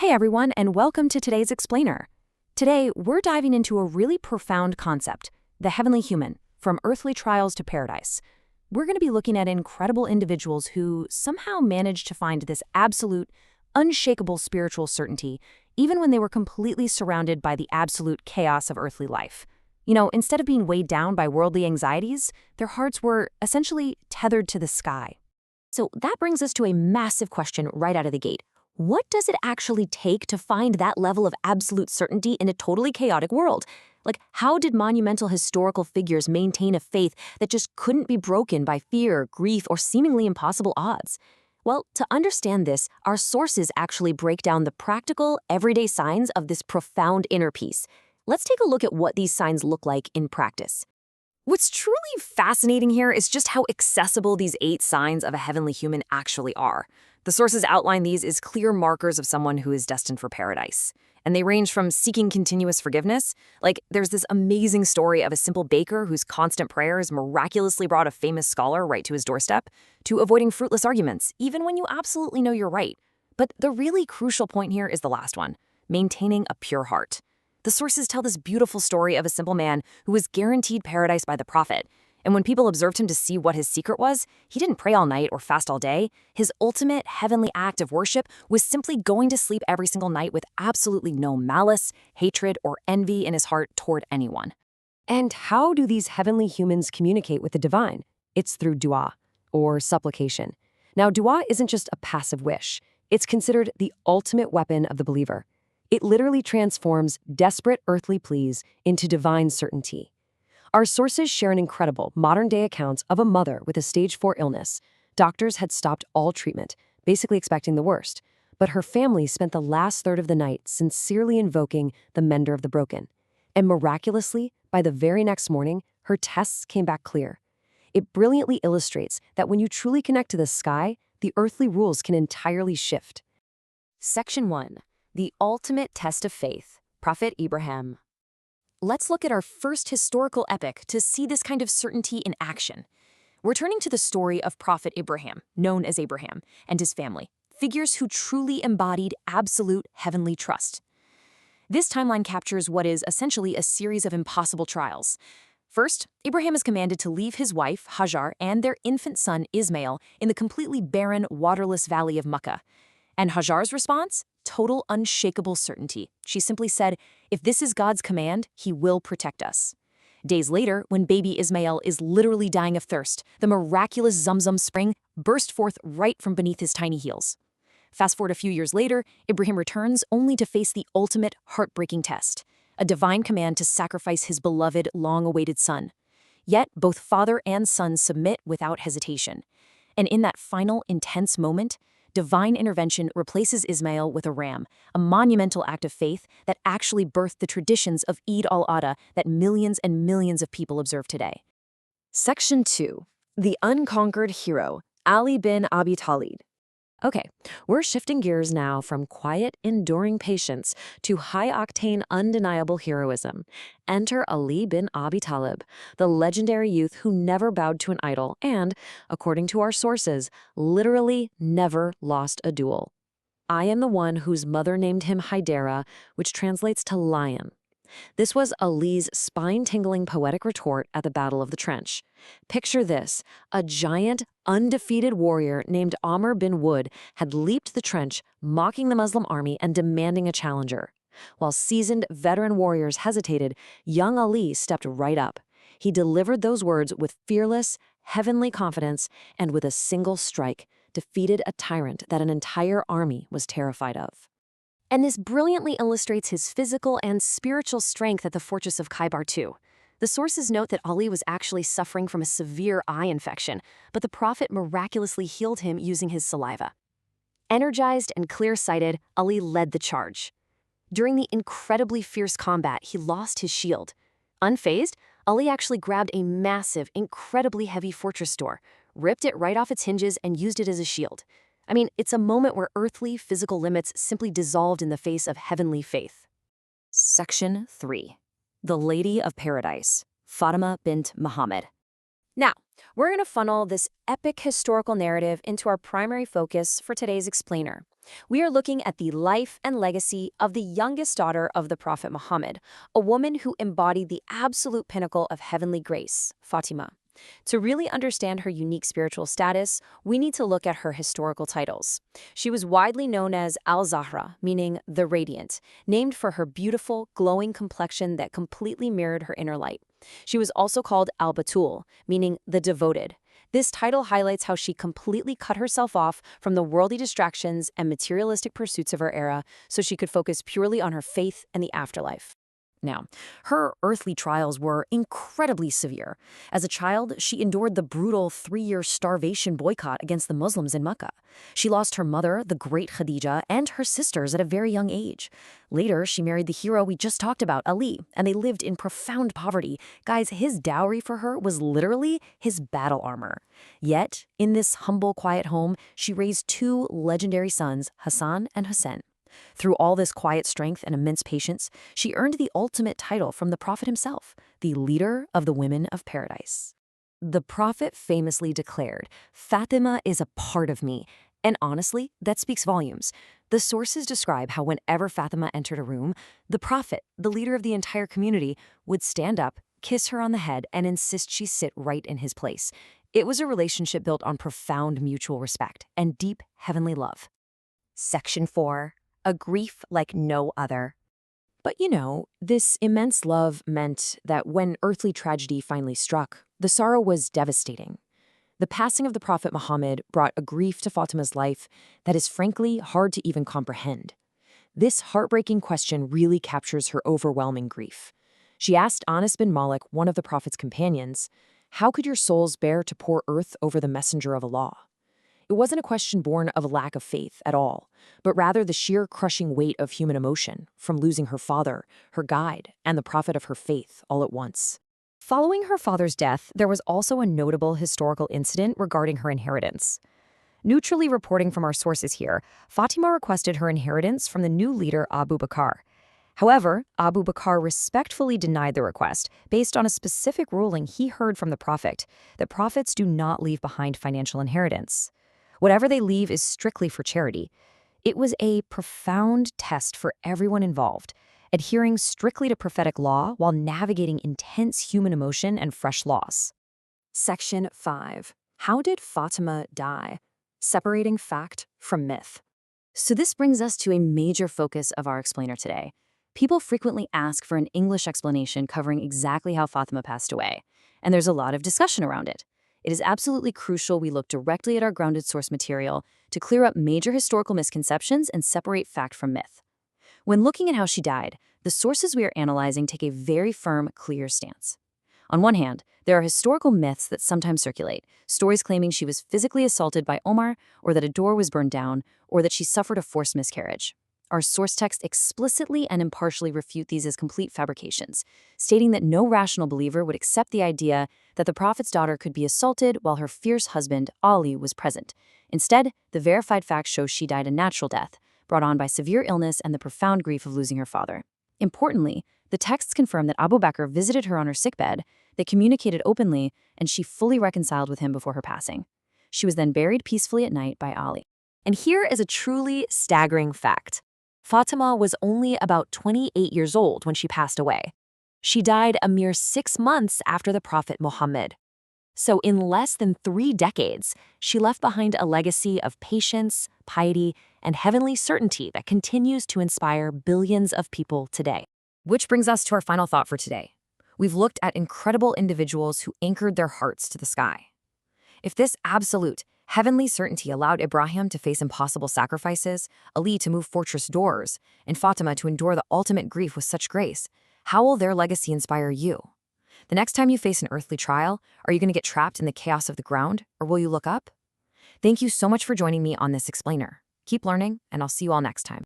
Hey everyone, and welcome to today's Explainer. Today, we're diving into a really profound concept, the heavenly human, from earthly trials to paradise. We're going to be looking at incredible individuals who somehow managed to find this absolute, unshakable spiritual certainty, even when they were completely surrounded by the absolute chaos of earthly life. Instead of being weighed down by worldly anxieties, their hearts were essentially tethered to the sky. So that brings us to a massive question right out of the gate. What does it actually take to find that level of absolute certainty in a totally chaotic world? How did monumental historical figures maintain a faith that just couldn't be broken by fear, grief, or seemingly impossible odds? Well, to understand this, our sources actually break down the practical, everyday signs of this profound inner peace. Let's take a look at what these signs look like in practice. What's truly fascinating here is just how accessible these 8 signs of a heavenly human actually are. The sources outline these as clear markers of someone who is destined for paradise. And they range from seeking continuous forgiveness, like there's this amazing story of a simple baker whose constant prayers miraculously brought a famous scholar right to his doorstep, to avoiding fruitless arguments, even when you absolutely know you're right. But the really crucial point here is the last one, maintaining a pure heart. The sources tell this beautiful story of a simple man who was guaranteed paradise by the prophet. And when people observed him to see what his secret was, he didn't pray all night or fast all day. His ultimate heavenly act of worship was simply going to sleep every single night with absolutely no malice, hatred, or envy in his heart toward anyone. And how do these heavenly humans communicate with the divine? It's through dua, or supplication. Now, dua isn't just a passive wish. It's considered the ultimate weapon of the believer. It literally transforms desperate earthly pleas into divine certainty. Our sources share an incredible modern-day account of a mother with a stage 4 illness. Doctors had stopped all treatment, basically expecting the worst. But her family spent the last third of the night sincerely invoking the mender of the broken. And miraculously, by the very next morning, her tests came back clear. It brilliantly illustrates that when you truly connect to the sky, the earthly rules can entirely shift. Section 1. The ultimate test of faith, Prophet Abraham. Let's look at our first historical epic to see this kind of certainty in action. We're turning to the story of Prophet Abraham, known as Abraham, and his family, figures who truly embodied absolute heavenly trust. This timeline captures what is essentially a series of impossible trials. First, Abraham is commanded to leave his wife, Hajar, and their infant son, Ismail, in the completely barren, waterless valley of Makkah. And Hajar's response? Total unshakable certainty. She simply said, if this is God's command, he will protect us. Days later, when baby Ismail is literally dying of thirst, the miraculous Zamzam spring burst forth right from beneath his tiny heels. Fast forward a few years later, Ibrahim returns only to face the ultimate heartbreaking test, a divine command to sacrifice his beloved, long-awaited son. Yet, both father and son submit without hesitation. And in that final, intense moment, divine intervention replaces Ismail with a ram, a monumental act of faith that actually birthed the traditions of Eid al-Adha that millions and millions of people observe today. Section 2. The unconquered hero, Ali bin Abi Talib. Okay, we're shifting gears now from quiet, enduring patience to high-octane, undeniable heroism. Enter Ali bin Abi Talib, the legendary youth who never bowed to an idol and, according to our sources, literally never lost a duel. I am the one whose mother named him Haidara, which translates to lion. This was Ali's spine-tingling poetic retort at the Battle of the Trench. Picture this, a giant, undefeated warrior named Amr bin Wood had leaped the trench, mocking the Muslim army and demanding a challenger. While seasoned veteran warriors hesitated, young Ali stepped right up. He delivered those words with fearless, heavenly confidence, and with a single strike, defeated a tyrant that an entire army was terrified of. And this brilliantly illustrates his physical and spiritual strength at the fortress of Khaybar too. The sources note that Ali was actually suffering from a severe eye infection, but the prophet miraculously healed him using his saliva. Energized and clear-sighted, Ali led the charge. During the incredibly fierce combat, he lost his shield. Unfazed, Ali actually grabbed a massive, incredibly heavy fortress door, ripped it right off its hinges, and used it as a shield. I mean, it's a moment where earthly, physical limits simply dissolved in the face of heavenly faith. Section 3. The Lady of Paradise, Fatimah bint Muhammad. Now, We're going to funnel this epic historical narrative into our primary focus for today's explainer. We are looking at the life and legacy of the youngest daughter of the Prophet Muhammad, a woman who embodied the absolute pinnacle of heavenly grace, Fatimah. To really understand her unique spiritual status, we need to look at her historical titles. She was widely known as al-Zahra, meaning the radiant, named for her beautiful, glowing complexion that completely mirrored her inner light. She was also called al-Batul, meaning the devoted. This title highlights how she completely cut herself off from the worldly distractions and materialistic pursuits of her era so she could focus purely on her faith and the afterlife. Now, her earthly trials were incredibly severe. As a child, she endured the brutal 3-year starvation boycott against the Muslims in Mecca. She lost her mother, the great Khadija, and her sisters at a very young age. Later, she married the hero we just talked about, Ali, and they lived in profound poverty. Guys, his dowry for her was literally his battle armor. Yet, in this humble, quiet home, she raised 2 legendary sons, Hassan and Hussein. Through all this quiet strength and immense patience, she earned the ultimate title from the Prophet himself, the leader of the women of paradise. The Prophet famously declared, "Fatima is a part of me." And honestly, that speaks volumes. The sources describe how whenever Fatima entered a room, the Prophet, the leader of the entire community, would stand up, kiss her on the head, and insist she sit right in his place. It was a relationship built on profound mutual respect and deep heavenly love. Section 4. A grief like no other. But this immense love meant that when earthly tragedy finally struck, the sorrow was devastating. The passing of the Prophet Muhammad brought a grief to Fatima's life that is frankly hard to even comprehend. This heartbreaking question really captures her overwhelming grief. She asked Anas bin Malik, one of the Prophet's companions, "How could your souls bear to pour earth over the messenger of Allah?" It wasn't a question born of a lack of faith at all, but rather the sheer crushing weight of human emotion from losing her father, her guide, and the prophet of her faith all at once. Following her father's death, there was also a notable historical incident regarding her inheritance. Neutrally reporting from our sources here, Fatima requested her inheritance from the new leader Abu Bakr. However, Abu Bakr respectfully denied the request based on a specific ruling he heard from the prophet that prophets do not leave behind financial inheritance. Whatever they leave is strictly for charity. It was a profound test for everyone involved, adhering strictly to prophetic law while navigating intense human emotion and fresh loss. Section 5. How did Fatima die? Separating fact from myth. So this brings us to a major focus of our explainer today. People frequently ask for an English explanation covering exactly how Fatima passed away, and there's a lot of discussion around it. It is absolutely crucial we look directly at our grounded source material to clear up major historical misconceptions and separate fact from myth. When looking at how she died, the sources we are analyzing take a very firm, clear stance. On one hand, there are historical myths that sometimes circulate, stories claiming she was physically assaulted by Omar, or that a door was burned down, or that she suffered a forced miscarriage. Our source texts explicitly and impartially refute these as complete fabrications, stating that no rational believer would accept the idea that the Prophet's daughter could be assaulted while her fierce husband, Ali, was present. Instead, the verified facts show she died a natural death, brought on by severe illness and the profound grief of losing her father. Importantly, the texts confirm that Abu Bakr visited her on her sickbed, they communicated openly, and she fully reconciled with him before her passing. She was then buried peacefully at night by Ali. And here is a truly staggering fact. Fatima was only about 28 years old when she passed away. She died a mere 6 months after the Prophet Muhammad. So in less than 3 decades, she left behind a legacy of patience, piety, and heavenly certainty that continues to inspire billions of people today. Which brings us to our final thought for today. We've looked at incredible individuals who anchored their hearts to the sky. If this absolute, heavenly certainty allowed Ibrahim to face impossible sacrifices, Ali to move fortress doors, and Fatima to endure the ultimate grief with such grace, how will their legacy inspire you? The next time you face an earthly trial, are you going to get trapped in the chaos of the ground, or will you look up? Thank you so much for joining me on this explainer. Keep learning, and I'll see you all next time.